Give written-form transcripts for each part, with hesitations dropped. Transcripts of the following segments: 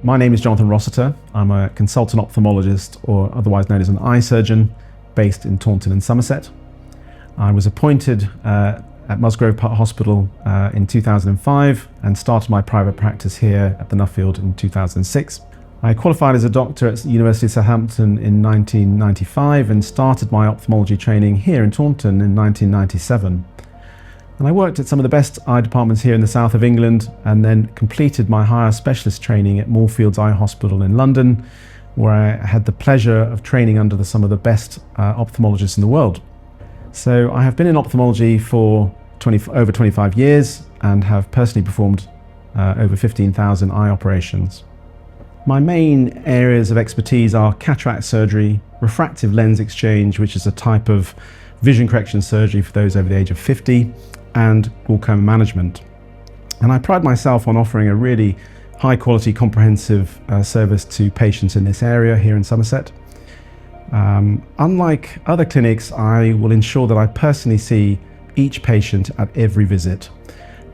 My name is Jonathan Rossiter. I'm a consultant ophthalmologist, or otherwise known as an eye surgeon, based in Taunton in Somerset. I was appointed at Musgrove Park Hospital in 2005 and started my private practice here at the Nuffield in 2006. I qualified as a doctor at the University of Southampton in 1995 and started my ophthalmology training here in Taunton in 1997. And I worked at some of the best eye departments here in the south of England, and then completed my higher specialist training at Moorfields Eye Hospital in London, where I had the pleasure of training under some of the best ophthalmologists in the world. So I have been in ophthalmology for over 25 years and have personally performed over 15,000 eye operations. My main areas of expertise are cataract surgery, refractive lens exchange, which is a type of vision correction surgery for those over the age of 50, and glaucoma management. And I pride myself on offering a really high quality comprehensive service to patients in this area here in Somerset. Unlike other clinics, I will ensure that I personally see each patient at every visit.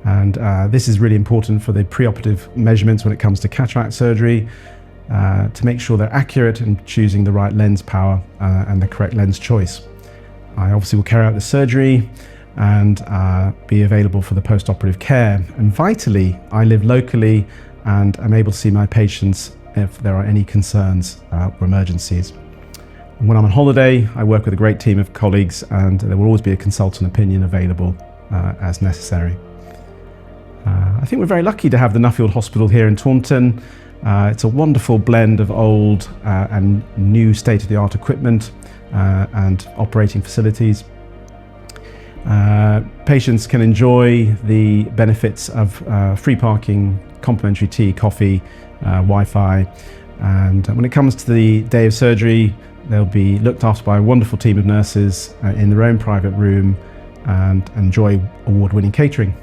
And this is really important for the preoperative measurements when it comes to cataract surgery, to make sure they're accurate in choosing the right lens power and the correct lens choice. I obviously will carry out the surgery and be available for the post-operative care. And vitally, I live locally and am able to see my patients if there are any concerns or emergencies. When I'm on holiday, I work with a great team of colleagues, and there will always be a consultant opinion available as necessary. I think we're very lucky to have the Nuffield Hospital here in Taunton. It's a wonderful blend of old and new state-of-the-art equipment and operating facilities. Patients can enjoy the benefits of free parking, complimentary tea, coffee, Wi-Fi, and when it comes to the day of surgery, they'll be looked after by a wonderful team of nurses in their own private room and enjoy award-winning catering.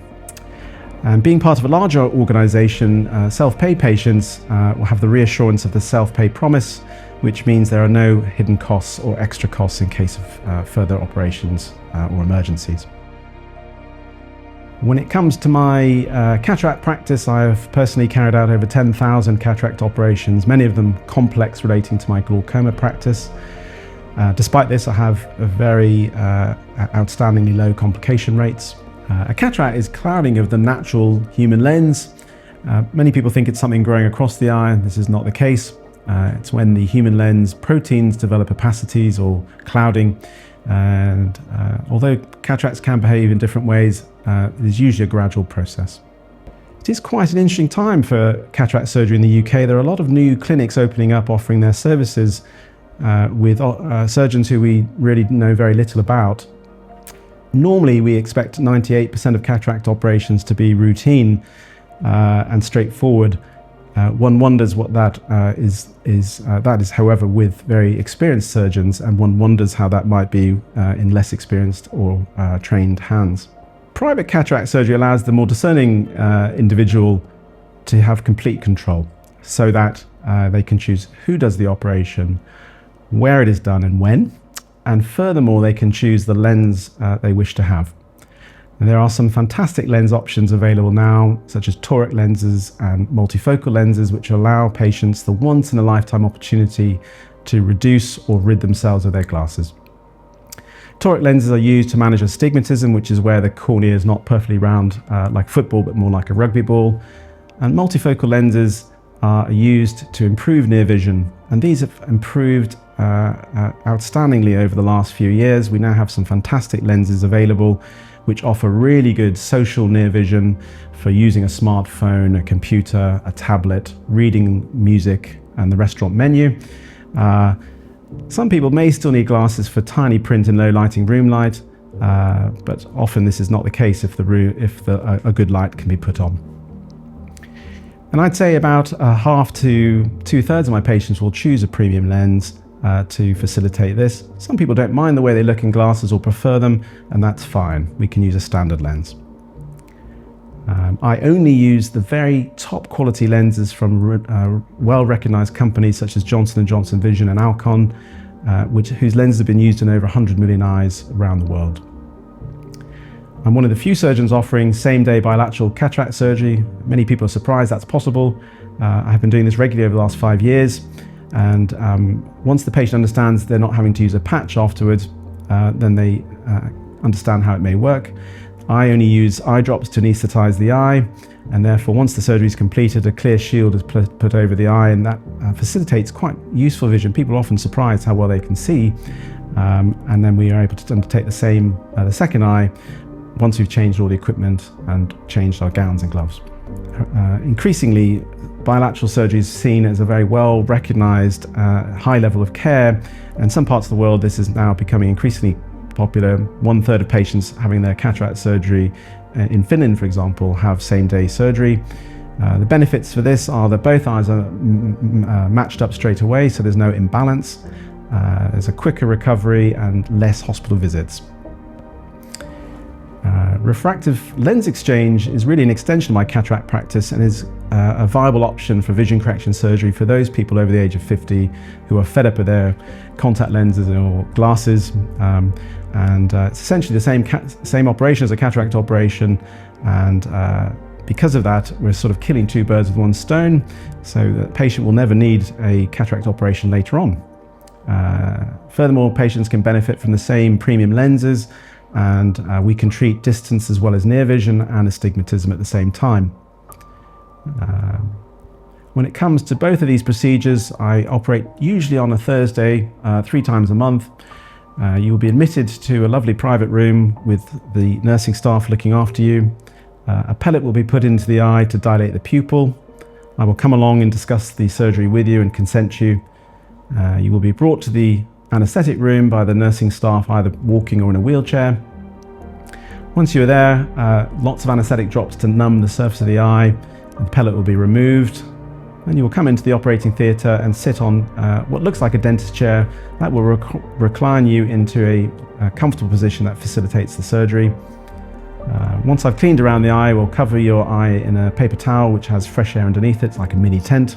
And being part of a larger organisation, self-pay patients will have the reassurance of the self-pay promise, which means there are no hidden costs or extra costs in case of further operations or emergencies. When it comes to my cataract practice, I have personally carried out over 10,000 cataract operations, many of them complex relating to my glaucoma practice. Despite this, I have a very outstandingly low complication rates. A cataract is clouding of the natural human lens. Many people think it's something growing across the eye. This is not the case. It's when the human lens proteins develop opacities or clouding, and although cataracts can behave in different ways, it is usually a gradual process. It is quite an interesting time for cataract surgery in the UK. There are a lot of new clinics opening up, offering their services with surgeons who we really know very little about. Normally we expect 98% of cataract operations to be routine and straightforward. One wonders what that is. That is, however, with very experienced surgeons, and one wonders how that might be in less experienced or trained hands. Private cataract surgery allows the more discerning individual to have complete control, so that they can choose who does the operation, where it is done and when, and furthermore they can choose the lens they wish to have. And there are some fantastic lens options available now, such as toric lenses and multifocal lenses, which allow patients the once-in-a-lifetime opportunity to reduce or rid themselves of their glasses. Toric lenses are used to manage astigmatism, which is where the cornea is not perfectly round like football, but more like a rugby ball. And multifocal lenses are used to improve near vision, and these have improved outstandingly over the last few years. We now have some fantastic lenses available which offer really good social near vision for using a smartphone, a computer, a tablet, reading music and the restaurant menu. Some people may still need glasses for tiny print in low lighting room light, but often this is not the case if a good light can be put on. And I'd say about half to 2/3 of my patients will choose a premium lens to facilitate this. Some people don't mind the way they look in glasses or prefer them, and that's fine. We can use a standard lens. I only use the very top quality lenses from well-recognized companies such as Johnson & Johnson Vision and Alcon, whose lenses have been used in over 100 million eyes around the world. I'm one of the few surgeons offering same-day bilateral cataract surgery. Many people are surprised that's possible. I have been doing this regularly over the last 5 years, and once the patient understands they're not having to use a patch afterwards, then they understand how it may work. I only use eye drops to anaesthetize the eye, and therefore once the surgery is completed, a clear shield is put over the eye, and that facilitates quite useful vision. People are often surprised how well they can see, and then we are able to undertake the same the second eye once we've changed all the equipment and changed our gowns and gloves. Increasingly, bilateral surgery is seen as a very well recognized high level of care, and in some parts of the world this is now becoming increasingly popular. 1/3 of patients having their cataract surgery in Finland, for example, have same-day surgery. The benefits for this are that both eyes are matched up straight away, so there's no imbalance. There's a quicker recovery and less hospital visits. Refractive lens exchange is really an extension of my cataract practice and is a viable option for vision correction surgery for those people over the age of 50 who are fed up with their contact lenses or glasses. It's essentially the same operation as a cataract operation, and because of that, we're sort of killing two birds with one stone, so the patient will never need a cataract operation later on. Furthermore, patients can benefit from the same premium lenses, and we can treat distance as well as near vision and astigmatism at the same time. When it comes to both of these procedures, I operate usually on a Thursday, 3 times a month. You will be admitted to a lovely private room with the nursing staff looking after you. A pellet will be put into the eye to dilate the pupil. I will come along and discuss the surgery with you and consent you. You will be brought to the anaesthetic room by the nursing staff, either walking or in a wheelchair. Once you're there, lots of anaesthetic drops to numb the surface of the eye. The pellet will be removed. Then you will come into the operating theatre and sit on what looks like a dentist chair. That will recline you into a comfortable position that facilitates the surgery. Once I've cleaned around the eye, we'll cover your eye in a paper towel which has fresh air underneath it. It's like a mini tent.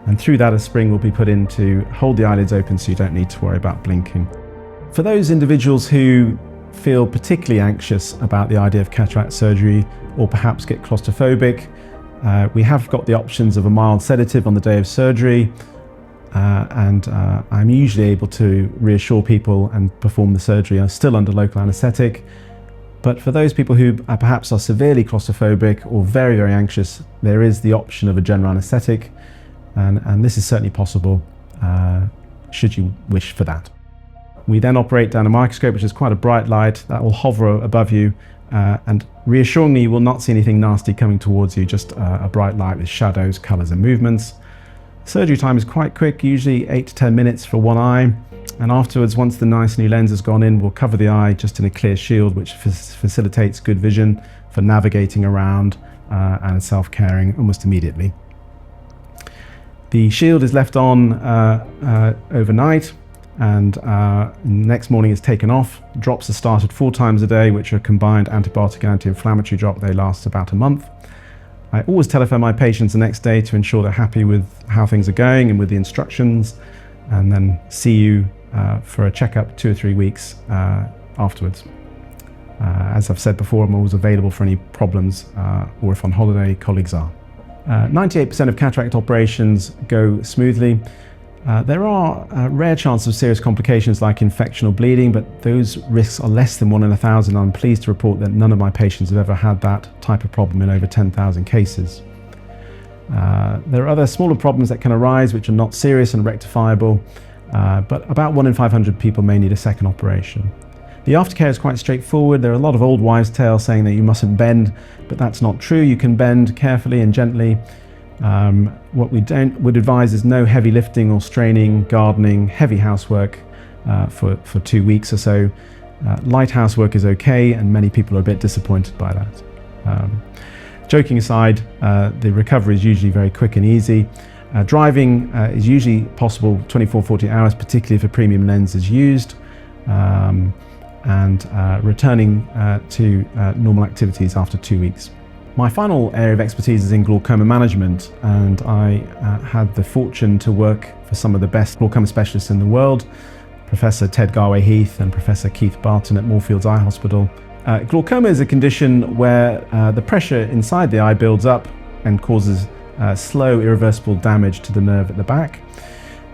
And through that, a spring will be put in to hold the eyelids open so you don't need to worry about blinking. For those individuals who feel particularly anxious about the idea of cataract surgery, or perhaps get claustrophobic, we have got the options of a mild sedative on the day of surgery, and I'm usually able to reassure people and perform the surgery still under local anaesthetic. But for those people who perhaps are severely claustrophobic or very, very anxious, there is the option of a general anaesthetic, and this is certainly possible should you wish for that. We then operate down a microscope, which is quite a bright light that will hover above you, and reassuringly you will not see anything nasty coming towards you, just a bright light with shadows, colours and movements. Surgery time is quite quick, usually 8 to 10 minutes for one eye, and afterwards, once the nice new lens has gone in, we'll cover the eye just in a clear shield, which facilitates good vision for navigating around and self-caring almost immediately. The shield is left on overnight, and next morning it's taken off. Drops are started 4 times a day, which are combined antibiotic and anti-inflammatory drop. They last about a month. I always telephone my patients the next day to ensure they're happy with how things are going and with the instructions, and then see you for a checkup 2 or 3 weeks afterwards. As I've said before, I'm always available for any problems, or if on holiday, colleagues are. 98% of cataract operations go smoothly. There are rare chances of serious complications like infection or bleeding, but those risks are less than 1 in 1,000. I'm pleased to report that none of my patients have ever had that type of problem in over 10,000 cases. There are other smaller problems that can arise which are not serious and rectifiable, but about 1 in 500 people may need a second operation. The aftercare is quite straightforward. There are a lot of old wives' tales saying that you mustn't bend, but that's not true. You can bend carefully and gently. What we would advise is no heavy lifting or straining, gardening, heavy housework for 2 weeks or so. Light housework is okay, and many people are a bit disappointed by that. Joking aside, the recovery is usually very quick and easy. Driving is usually possible 24-48 hours, particularly if a premium lens is used. And returning to normal activities after 2 weeks. My final area of expertise is in glaucoma management, and I had the fortune to work for some of the best glaucoma specialists in the world, Professor Ted Garway-Heath and Professor Keith Barton at Moorfields Eye Hospital. Glaucoma is a condition where the pressure inside the eye builds up and causes slow, irreversible damage to the nerve at the back.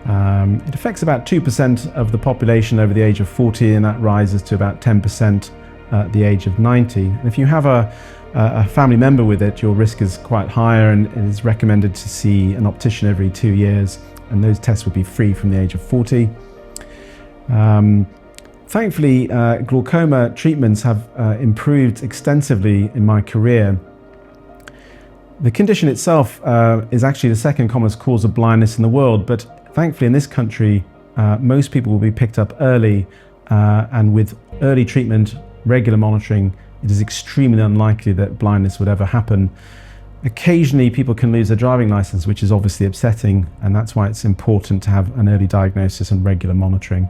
It affects about 2% of the population over the age of 40, and that rises to about 10% at the age of 90. And if you have a family member with it, your risk is quite higher, and it is recommended to see an optician every 2 years, and those tests would be free from the age of 40. Thankfully, glaucoma treatments have improved extensively in my career. The condition itself is actually the second commonest cause of blindness in the world, but thankfully in this country, most people will be picked up early, and with early treatment, regular monitoring, it is extremely unlikely that blindness would ever happen. Occasionally people can lose their driving license, which is obviously upsetting, and that's why it's important to have an early diagnosis and regular monitoring.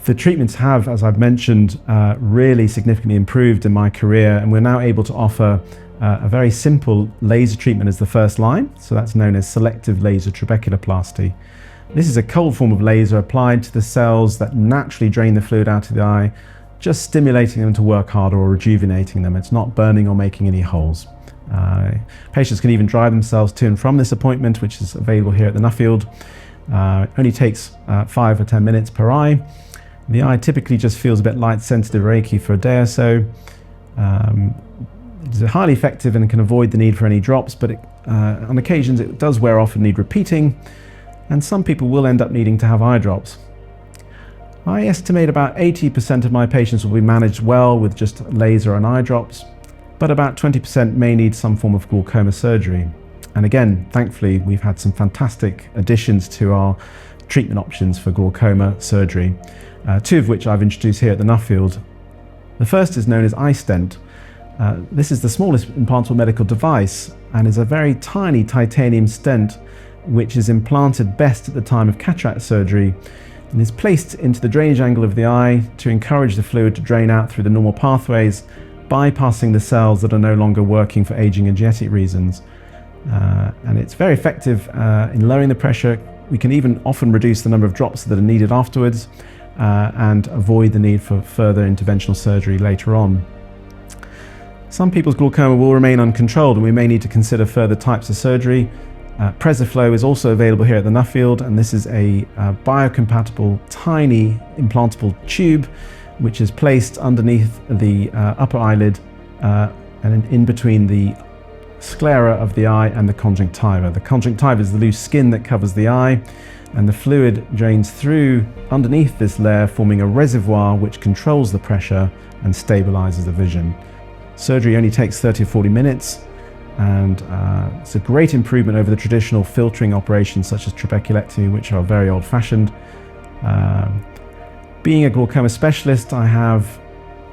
The treatments have, as I've mentioned, really significantly improved in my career, and we're now able to offer a very simple laser treatment as the first line. So that's known as selective laser trabeculoplasty. This is a cold form of laser applied to the cells that naturally drain the fluid out of the eye, just stimulating them to work harder or rejuvenating them. It's not burning or making any holes. Patients can even drive themselves to and from this appointment, which is available here at the Nuffield. It only takes 5 or 10 minutes per eye. The eye typically just feels a bit light sensitive or achy for a day or so. It's highly effective and can avoid the need for any drops, but on occasions it does wear off and need repeating, and some people will end up needing to have eye drops. I estimate about 80% of my patients will be managed well with just laser and eye drops, but about 20% may need some form of glaucoma surgery. And again, thankfully, we've had some fantastic additions to our treatment options for glaucoma surgery, 2 of which I've introduced here at the Nuffield. The first is known as iStent. This is the smallest implantable medical device and is a very tiny titanium stent which is implanted best at the time of cataract surgery and is placed into the drainage angle of the eye to encourage the fluid to drain out through the normal pathways, bypassing the cells that are no longer working for aging and genetic reasons. And it's very effective in lowering the pressure. We can even often reduce the number of drops that are needed afterwards and avoid the need for further interventional surgery later on. Some people's glaucoma will remain uncontrolled and we may need to consider further types of surgery. PreserFlow is also available here at the Nuffield, and this is a biocompatible tiny implantable tube which is placed underneath the upper eyelid and in between the sclera of the eye and the conjunctiva. The conjunctiva is the loose skin that covers the eye, and the fluid drains through underneath this layer, forming a reservoir which controls the pressure and stabilizes the vision. Surgery only takes 30 or 40 minutes, and it's a great improvement over the traditional filtering operations such as trabeculectomy, which are very old-fashioned. Being a glaucoma specialist, I have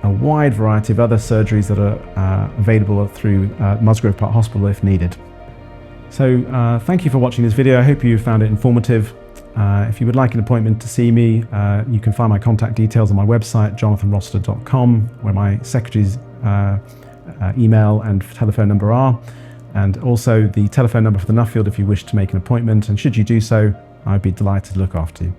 a wide variety of other surgeries that are available through Musgrove Park Hospital if needed. So thank you for watching this video. I hope you found it informative. If you would like an appointment to see me, you can find my contact details on my website, jonathanrossiter.com, where my secretary's email and telephone number are, and also the telephone number for the Nuffield if you wish to make an appointment, and should you do so, I'd be delighted to look after you.